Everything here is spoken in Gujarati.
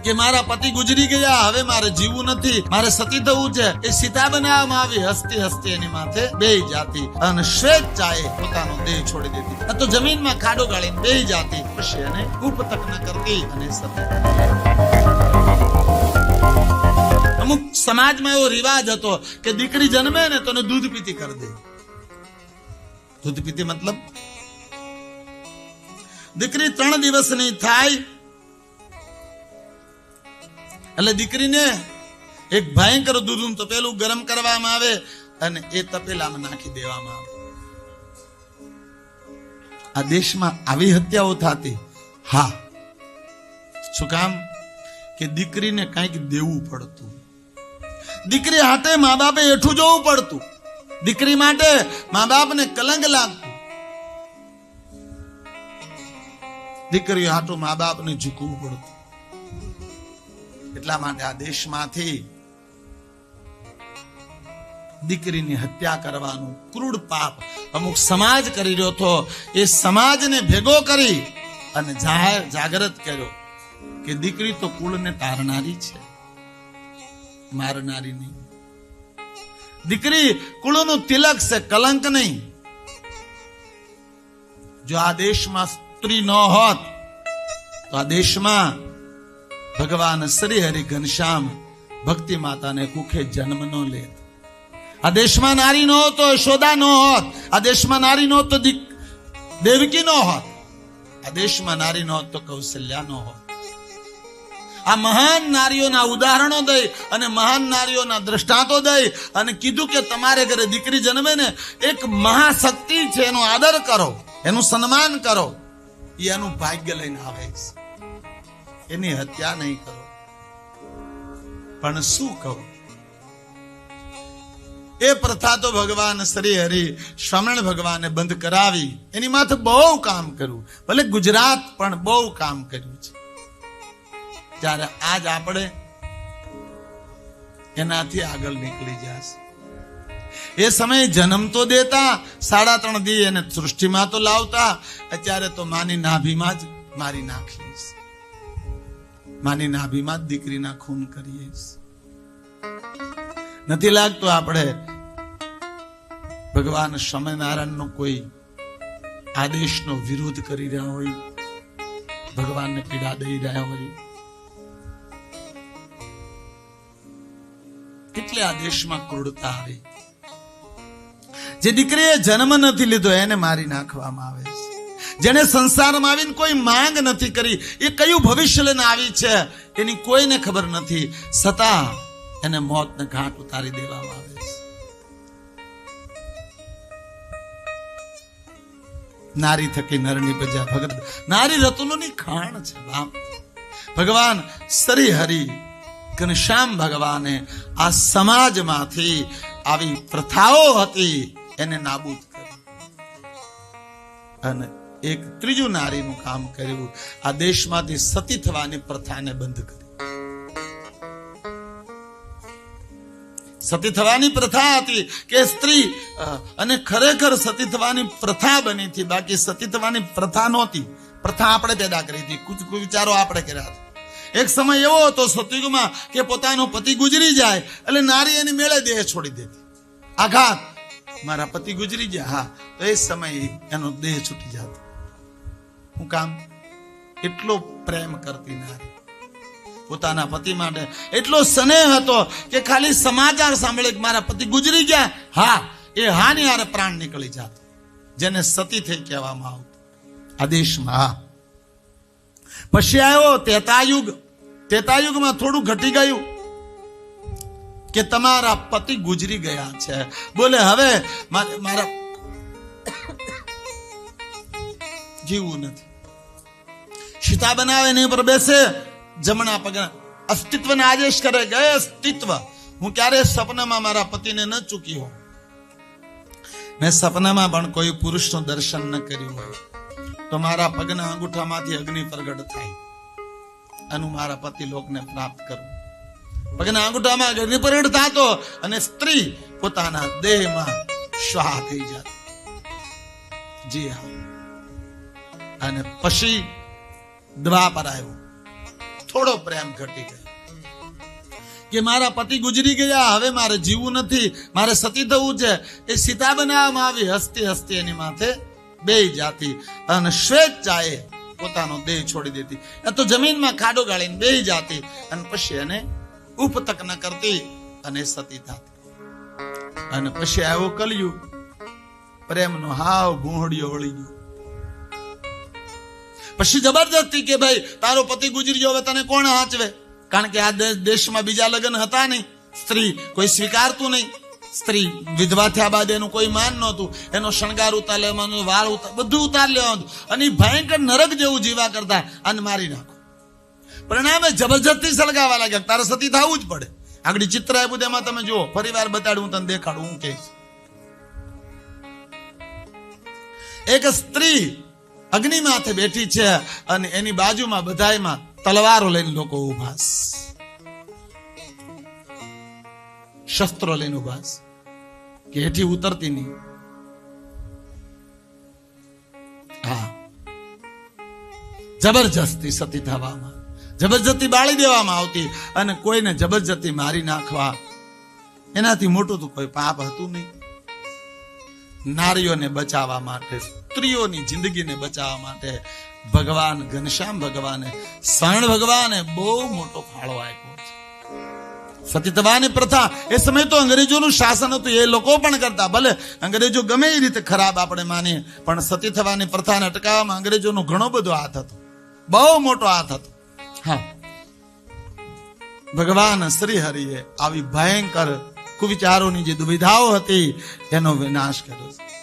કે મારા પતિ ગુજરી ગયા, હવે મારે જીવવું નથી, મારે સતી થવું છે. એ સીતા બનાવવામાં આવી, હસતી હસતી એની માથે બેહી જાતી અને સ્વેચ્છાએ પોતાનો દેહ છોડી દેતી. આ તો જમીનમાં ખાડો ગાળીને બેહી જાતી. પછી એને ઉપતક ન કરતી અને સતી. અમુક સમાજમાં એવો રિવાજ હતો કે દીકરી જન્મે ને તો દૂધ પીતી કરી દે. દૂધ પીતી મતલબ દીકરી 3 દિવસની થાય એટલે દીકરીને એક ભયંકર દૂધનું તપેલું ગરમ કરવામાં આવે અને એ તપેલામાં નાખી દેવામાં આવે. આ દેશમાં આવી હત્યાઓ થતી. હા, શું કામ? કે દીકરીને કંઈક દેવું પડતું. દીકરી હાથે મા બાપે એઠું જોવું પડતું. દીકરી માટે મા બાપને કલંક લાગતું. દીકરીઓ હાટું મા બાપને ઝૂકવું પડતું. એટલા માટે આ દેશમાંથી દીકરીની હત્યા કરવાનું ક્રૂર પાપ અમુક સમાજ કરી રહ્યો હતો. એ સમાજને ભેગો કરી અને જાગૃત કર્યો કે દીકરી તો કુળને તારનારી છે, મારનારી નહીં. દીકરી કુળનું તિલક છે, કલંક નહીં. જો આ દેશમાં સ્ત્રી ન હોત તો આ દેશમાં ભગવાન શ્રી હરિ ઘનશ્યામ ભક્તિ માતાને કુખે જન્મ ન લેત. આ દેશમાં નારી ન હોત તો યશોદા ન હોત. આ દેશમાં નારી ન હોત તો દેવકી ન હોત. આ દેશમાં નારી ન હોત તો કૌશલ્યા ન હોત. આ મહાન નારીઓના ઉદાહરણો દઈ અને મહાન નારીઓના દ્રષ્ટાંતો દઈ અને કીધું કે તમારે ઘરે દીકરી જન્મે ને એક મહાશક્તિ છે, એનો આદર કરો, એનું સન્માન કરો. એ એનું ભાગ્ય લઈને આવે છે. એની હત્યા નહીં કરો. પણ શું કહું, એ પ્રથા તો ભગવાન શ્રી હરિ શ્રમણ ભગવાને બંધ કરાવી. એની માથે બહુ કામ કર્યું. ભલે ગુજરાત પણ બહુ કામ કર્યું છે. ત્યારે આજ આપણે એનાથી આગળ નીકળી જશે. એ સમયે જન્મ તો દેતા, 3.5 દી એને સૃષ્ટિમાં તો લાવતા. અત્યારે તો માની નાભીમાં જ મારી નાખીશ. માની નાભીમાં જ દીકરીના ખૂન કરીએ. નથી લાગતું આપણે ભગવાન સ્વામિનારાયણનો કોઈ આદેશનો વિરોધ કરી રહ્યા હોય, ભગવાનને પીડા દઈ રહ્યા હોય. એટલે આ દેશમાં ક્રૂરતા આવી. જે દીકરીએ જન્મ નથી લીધો એને મારી નાખવામાં આવે છે. જેને સંસારમાં આવીને કોઈ માંગ નથી કરી, એ કયું ભવિષ્ય લઈને આવી છે એની કોઈને ખબર નથી, છતાં એને મોતને ઘાટ ઉતારી દેવામાં આવે છે. નારી થકી નરની પ્રજા ભગત. નારી રત્નોની ખાણ છે બાપ. ભગવાન શ્રી હરિ ઘનશ્યામ ભગવાને આ સમાજમાંથી આવી પ્રથાઓ હતી એને નાબૂદ કરી અને એક ત્રીજું નારીનું કામ કર્યું. આ દેશમાંથી સતી થવાની પ્રથાને બંધ કરી. સતી થવાની પ્રથા હતી કે સ્ત્રી અને ખરેખર સતી થવાની પ્રથા બની હતી. બાકી સતી થવાની પ્રથા નહોતી. પ્રથા આપણે પેદા કરી હતી, કુછ વિચારો આપણે કર્યા હતા. એક સમય એવો હતો સતયુગમાં કે પોતાનો પતિ ગુજરી જાય એટલે નારી એની મેળે દેહ છોડી દેતી. આઘાત, મારા પતિ ગુજરી ગયા, હા, તો એ સમયે એનો દેહ છૂટી જતો. શું કામ? એટલો પ્રેમ કરતી નારી પોતાના પતિ માટે, એટલો સ્નેહ હતો કે ખાલી સમાચાર સાંભળે કે મારા પતિ ગુજરી ગયા, હા, એ હાની હારે પ્રાણ નીકળી જતો, જેને સતી થઈ કહેવામાં આવતું આ દેશમાં. હા, પછી આવ્યો ત્રેતાયુગ. ત્રેતાયુગમાં થોડું ઘટી ગયું કે તમારા પતિ ગુજરી ગયા છે, બોલે હવે મારા જીવવું નથી. સીતા બનાવે એની પર બેસે, જમણા પગ અસ્તિત્વને આદેશ કરે, ગયે અસ્તિત્વ, હું ક્યારે સપનામાં મારા પતિને ન ચૂકી હોઉં. મેં સપનામાં પણ કોઈ પુરુષનું દર્શન ન કર્યું હોય તો મારા પગના અંગૂઠામાંથી અગ્નિ પ્રગટ થાય અને મારા પતિ લોકને પ્રાપ્ત કરું. પગના અંગૂઠામાં અગ્નિ પ્રગટ થતો અને સ્ત્રી પોતાના દેહમાં સ્વાહા થઈ જાય. જી હા. અને પછી દ્વાપર આવ્યો. થોડો પ્રેમ ઘટી ગયો કે મારા પતિ ગુજરી ગયા, હવે મારે જીવવું નથી, મારે સતી થવું છે. એ સીતા બનાવવામાં આવી, હસતી હસતી એની માથે બેહી જાતી અને સ્વેચ્છાએ પોતાનો દેહ છોડી દેતી. એ તો જમીનમાં ખાડો ગાળીને બેહી જાતી અને પછી એને ઉપતક ન કરતી અને સતી થતી. અને પછી આવ્યો કલયુગ, પ્રેમનો હાવ ભૂંહડિયો વળી ગયો. પછી જબરદસ્તી કે ભાઈ તારો પતિ ગુજરી ગયો, હવે તને કોણ હાચવે? કારણ કે આ દેશમાં બીજા લગ્ન હતા નહીં, સ્ત્રી કોઈ સ્વીકારતું નહીં. સ્ત્રી વિધવા થયા બાદ એનું કોઈ માન નહોતું, એનો શણગાર ઉતાર લેવાનું, વાળ બધું ઉતાર લેવાનું, અને ભયંકર નરક જેવું જીવા કરતા અને મારી નાખો. પરિણામે જબરજસ્તી સળગાવા લાગ્યા, તારે સતી થવું જ પડે. આગળ ચિત્ર આપ્યું તેમાં તમે જુઓ, ફરી વાર બતાડું, હું તને દેખાડું. હું કહીશ, એક સ્ત્રી અગ્નિ માથે બેઠી છે અને એની બાજુમાં બધાયમાં તલવારો લઈને લોકો ઉભા, શસ્ત્રો લઈને ઉભા કે હેઠી ઉતરતી નહીં. હા, જબરજસ્તી સતી થવામાં, જબરજસ્તી બાળી દેવામાં આવતી અને કોઈને જબરજસ્તી મારી નાખવા એનાથી મોટું તો કોઈ પાપ હતું નહીં. નારીઓને બચાવવા માટે, સ્ત્રીઓની જિંદગીને બચાવવા માટે ભગવાન ઘનશ્યામ ભગવાને, શરણ ભગવાને બહુ મોટો ફાળો આપ્યો છે. સતી થવાની પ્રથા એ સમય તો અંગ્રેજોનું શાસન હતું, એ લોકો પણ કરતા. ભલે અંગ્રેજો ગમે એ રીતે ખરાબ આપણે માનીએ, પણ સતી થવાની પ્રથાને અટકાવવામાં અંગ્રેજોનો ઘણો બધો હાથ હતો, બહુ મોટો હાથ હતો. હા, ભગવાન શ્રી હરિએ આવી ભયંકર કુવિચારોની જે દુવિધાઓ હતી એનો વિનાશ કર્યો છે.